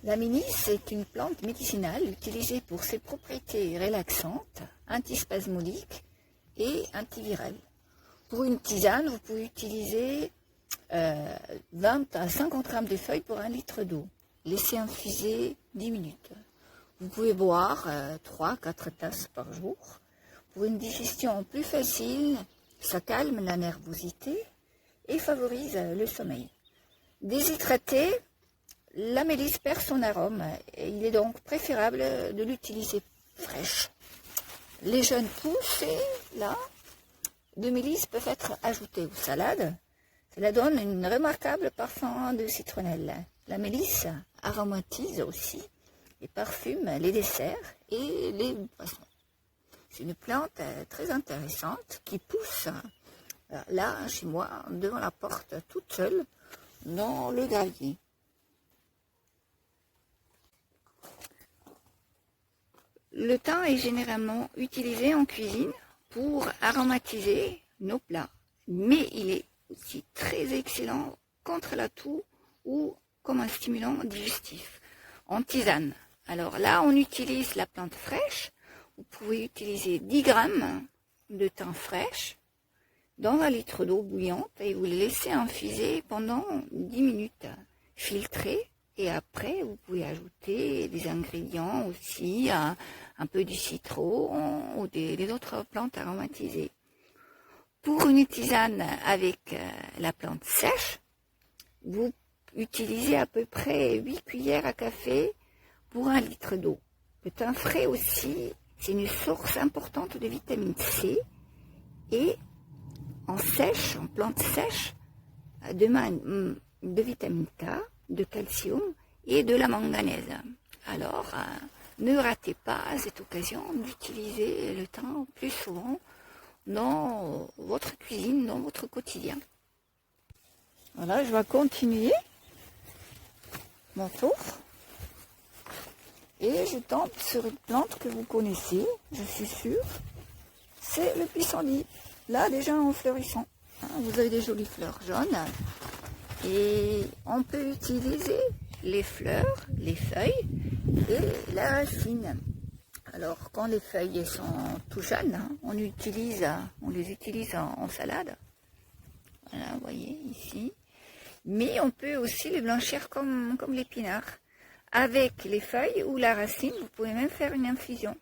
La mélisse est une plante médicinale utilisée pour ses propriétés relaxantes, antispasmodiques et antivirales. Pour une tisane, vous pouvez utiliser 20 à 50 grammes de feuilles pour 1 litre d'eau. Laissez infuser 10 minutes. Vous pouvez boire 3-4 tasses par jour. Pour une digestion plus facile, ça calme la nervosité et favorise le sommeil. Déshydratée, la mélisse perd son arôme et il est donc préférable de l'utiliser fraîche. Les jeunes poussées là, de mélisse peuvent être ajoutées aux salades. Cela donne une remarquable parfum de citronnelle. La mélisse aromatise aussi et parfume les desserts et les boissons. C'est une plante très intéressante qui pousse là, chez moi, devant la porte, toute seule, dans le gravier. Le thym est généralement utilisé en cuisine pour aromatiser nos plats, mais il est aussi très excellent contre la toux ou comme un stimulant digestif. En tisane, alors là on utilise la plante fraîche. Vous pouvez utiliser 10 grammes de thym fraîche dans 1 litre d'eau bouillante et vous le laissez infuser pendant 10 minutes, filtrer, et après vous pouvez ajouter des ingrédients aussi, un peu du citron ou des autres plantes aromatisées. Pour une tisane avec la plante sèche, vous utilisez à peu près 8 cuillères à café pour 1 litre d'eau. Le thym frais aussi, c'est une source importante de vitamine C et en plante sèche, de vitamine K, de calcium et de la manganèse. Alors, ne ratez pas cette occasion d'utiliser le thym plus souvent dans votre cuisine, dans votre quotidien. Voilà, je vais continuer mon tour. Et je tombe sur une plante que vous connaissez, je suis sûre, c'est le pissenlit. Là, déjà en fleurissant. Vous avez des jolies fleurs jaunes. Et on peut utiliser les fleurs, les feuilles et la racine. Alors, quand les feuilles sont tout jeunes, on les utilise en salade. Voilà, vous voyez ici. Mais on peut aussi les blanchir comme l'épinard. Avec les feuilles ou la racine, vous pouvez même faire une infusion.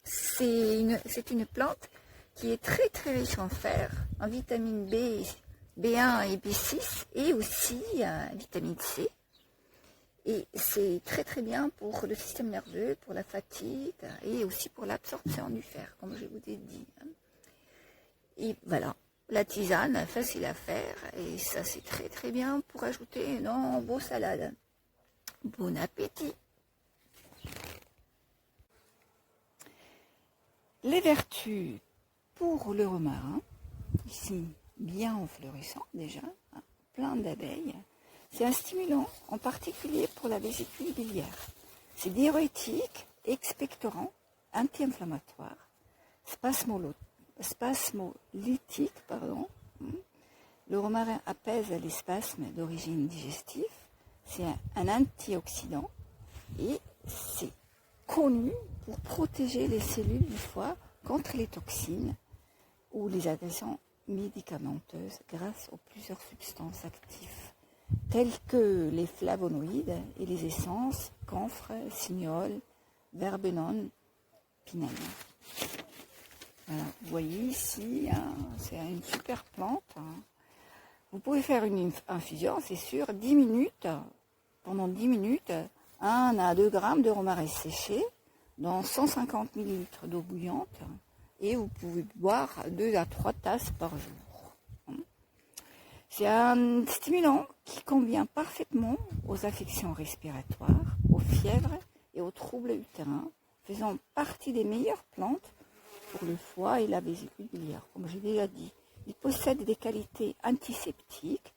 C'est une plante qui est très très riche en fer, en vitamine B1 et B6 et aussi vitamine C. Et c'est très très bien pour le système nerveux, pour la fatigue et aussi pour l'absorption du fer, comme je vous ai dit. Et voilà, la tisane, facile à faire et ça c'est très très bien pour ajouter dans vos salades. Bon appétit! Les vertus pour le romarin, ici bien en florissant déjà, plein d'abeilles, c'est un stimulant en particulier pour la vésicule biliaire. C'est diurétique, expectorant, anti-inflammatoire, spasmolytique, Le romarin apaise les spasmes d'origine digestive. C'est un antioxydant et c'est connu pour protéger les cellules du foie contre les toxines ou les agressions médicamenteuses grâce aux plusieurs substances actives telles que les flavonoïdes et les essences camphre, cignole, verbenone, pinène. Voilà, vous voyez ici, c'est une super plante. Vous pouvez faire une infusion, c'est sûr, 10 minutes. Pendant 10 minutes, 1 à 2 grammes de romarin séché dans 150 ml d'eau bouillante et vous pouvez boire 2 à 3 tasses par jour. C'est un stimulant qui convient parfaitement aux affections respiratoires, aux fièvres et aux troubles utérins, faisant partie des meilleures plantes pour le foie et la vésicule biliaire. Comme j'ai déjà dit, il possède des qualités antiseptiques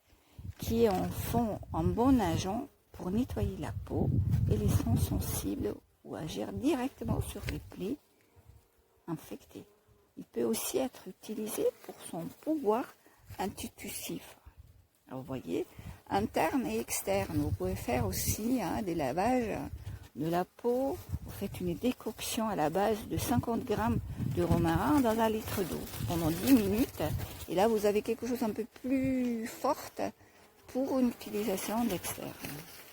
qui en font un bon agent pour nettoyer la peau et les sons sensibles ou agir directement sur les plaies infectées. Il peut aussi être utilisé pour son pouvoir antitussif. Alors vous voyez, interne et externe. Vous pouvez faire aussi des lavages de la peau. Vous faites une décoction à la base de 50 grammes de romarin dans 1 litre d'eau pendant 10 minutes. Et là, vous avez quelque chose un peu plus forte pour une utilisation d'externe.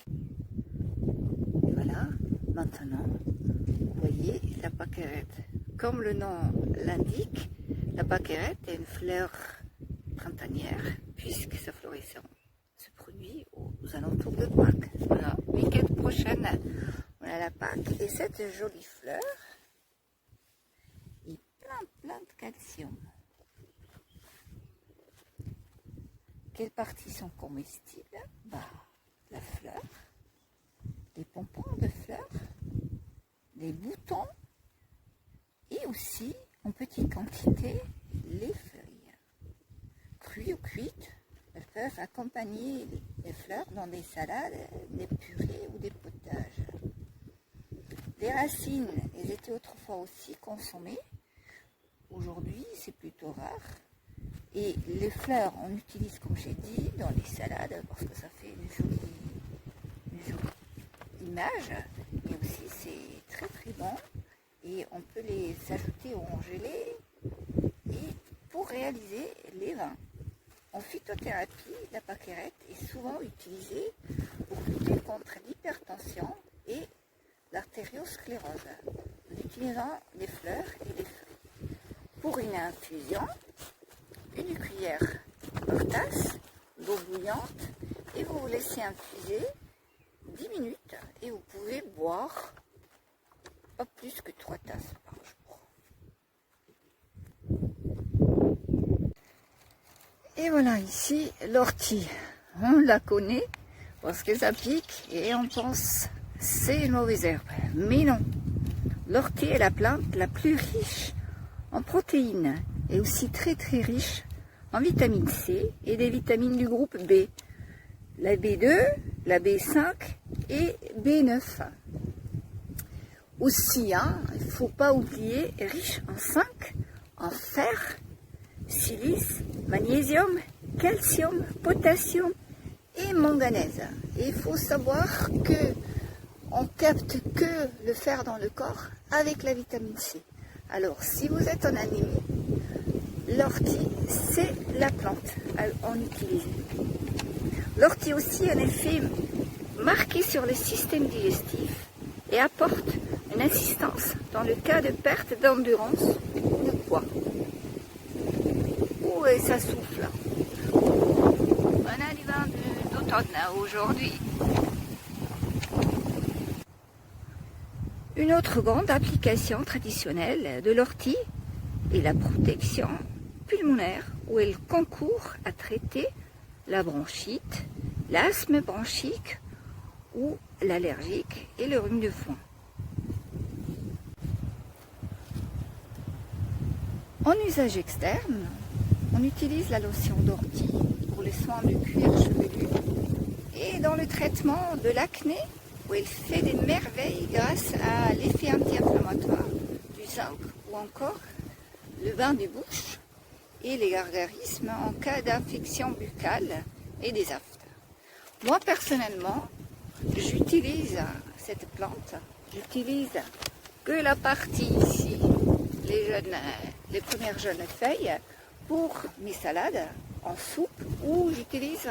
Et voilà, maintenant, vous voyez la pâquerette. Comme le nom l'indique, la pâquerette est une fleur printanière puisque sa floraison se produit aux alentours de Pâques. Voilà, week-end prochaine, on a la Pâques et cette jolie fleur est plein de calcium. Quelles parties sont comestibles? La fleur, les pompons de fleurs, les boutons et aussi en petite quantité les feuilles. Crues ou cuites, elles peuvent accompagner les fleurs dans des salades, des purées ou des potages. Les racines, elles étaient autrefois aussi consommées. Aujourd'hui, c'est plutôt rare. Et les fleurs, on utilise, comme j'ai dit, dans les salades parce que ça fait une jolie image. Mais aussi, c'est très bon. Et on peut les ajouter au gelé et pour réaliser les vins. En phytothérapie, la pâquerette est souvent utilisée pour lutter contre l'hypertension et l'artériosclérose, en utilisant les fleurs et les feuilles. Pour une infusion, une cuillère par tasse d'eau bouillante et vous vous laissez infuser 10 minutes et vous pouvez boire pas plus que 3 tasses par jour. Et voilà ici l'ortie. On la connaît parce que ça pique et on pense c'est une mauvaise herbe. Mais non, l'ortie est la plante la plus riche en protéines et aussi très riche en vitamine C et des vitamines du groupe B. La B2, la B5 et B9. Aussi, il ne faut pas oublier, riche en zinc, en fer, silice, magnésium, calcium, potassium et manganèse. Et il faut savoir que on capte que le fer dans le corps avec la vitamine C. Alors, si vous êtes en anémie, l'ortie, c'est la plante à en utiliser. L'ortie aussi a un effet marqué sur le système digestif et apporte une assistance dans le cas de perte d'endurance ou de poids. Ouh, et ça souffle. On a du vin d'automne aujourd'hui. Une autre grande application traditionnelle de l'ortie est la protection pulmonaire, où elle concourt à traiter la bronchite, l'asthme bronchique ou l'allergique et le rhume de foin. En usage externe, on utilise la lotion d'ortie pour les soins du cuir chevelu et dans le traitement de l'acné, où elle fait des merveilles grâce à l'effet anti-inflammatoire du zinc ou encore le bain de bouche et les gargarismes en cas d'infection buccale et des aphtes. Moi personnellement, j'utilise cette plante, j'utilise que la partie ici, les premières jeunes feuilles, pour mes salades en soupe ou j'utilise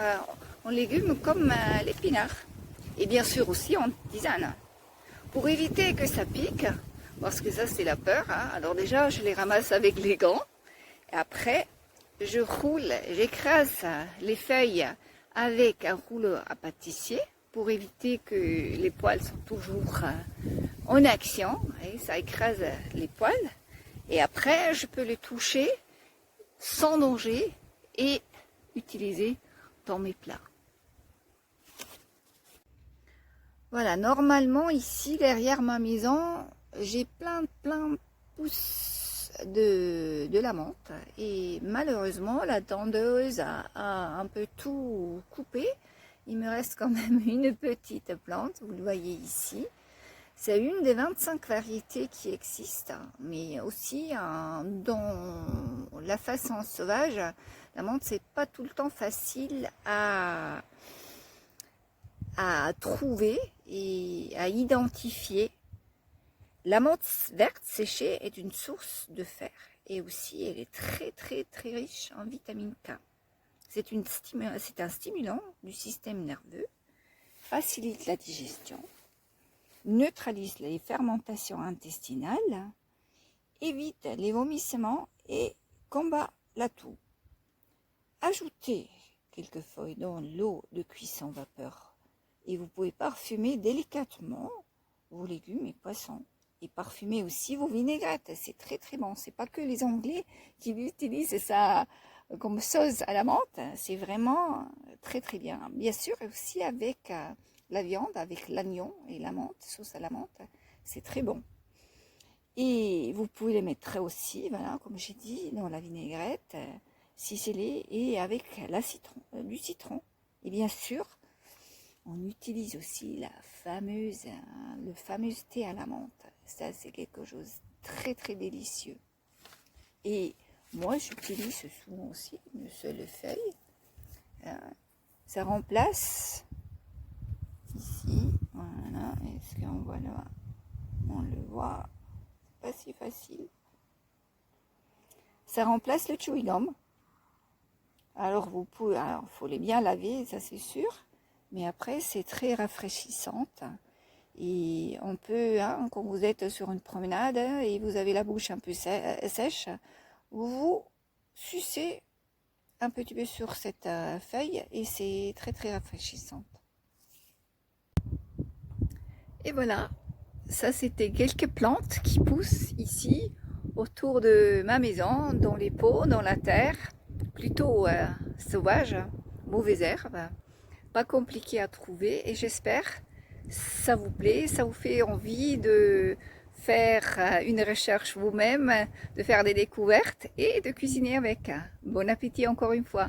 en légumes comme l'épinard. Et bien sûr aussi en tisane. Pour éviter que ça pique, parce que ça c'est la peur, alors déjà je les ramasse avec les gants. Et après, je roule, j'écrase les feuilles avec un rouleau à pâtissier pour éviter que les poils sont toujours en action. Et ça écrase les poils. Et après, je peux les toucher sans danger et utiliser dans mes plats. Voilà, normalement ici derrière ma maison, j'ai plein de pousses de la menthe et malheureusement la tondeuse a un peu tout coupé. Il me reste quand même une petite plante, vous le voyez ici. C'est une des 25 variétés qui existent, mais aussi dans la façon sauvage, la menthe c'est pas tout le temps facile à à trouver et à identifier. La menthe verte séchée est une source de fer et aussi elle est très riche en vitamine K. C'est un stimulant du système nerveux, facilite la digestion, neutralise les fermentations intestinales, évite les vomissements et combat la toux. Ajoutez quelques feuilles dans l'eau de cuisson vapeur et vous pouvez parfumer délicatement vos légumes et poissons. Et parfumer aussi vos vinaigrettes, c'est très bon. C'est pas que les Anglais qui utilisent ça comme sauce à la menthe, c'est vraiment très bien. Bien sûr aussi avec la viande, avec l'oignon et la menthe, sauce à la menthe, c'est très bon. Et vous pouvez les mettre aussi, voilà, comme j'ai dit, dans la vinaigrette, ciselée et avec du citron. Et bien sûr, on utilise aussi le fameux thé à la menthe. Ça, c'est quelque chose de très délicieux. Et moi, j'utilise souvent aussi une seule feuille. Ça remplace ici, voilà, est-ce qu'on voit là? On le voit, c'est pas si facile. Ça remplace le chewing-gum. Alors, faut les bien laver, ça c'est sûr. Mais après, c'est très rafraîchissante. Et on peut, quand vous êtes sur une promenade et vous avez la bouche un peu sèche, vous sucez un petit peu sur cette feuille et c'est très rafraîchissante. Et voilà, ça c'était quelques plantes qui poussent ici autour de ma maison, dans les pots, dans la terre, plutôt sauvage, mauvaise herbe, pas compliqué à trouver et j'espère ça vous plaît, ça vous fait envie de faire une recherche vous-même, de faire des découvertes et de cuisiner avec. Bon appétit encore une fois.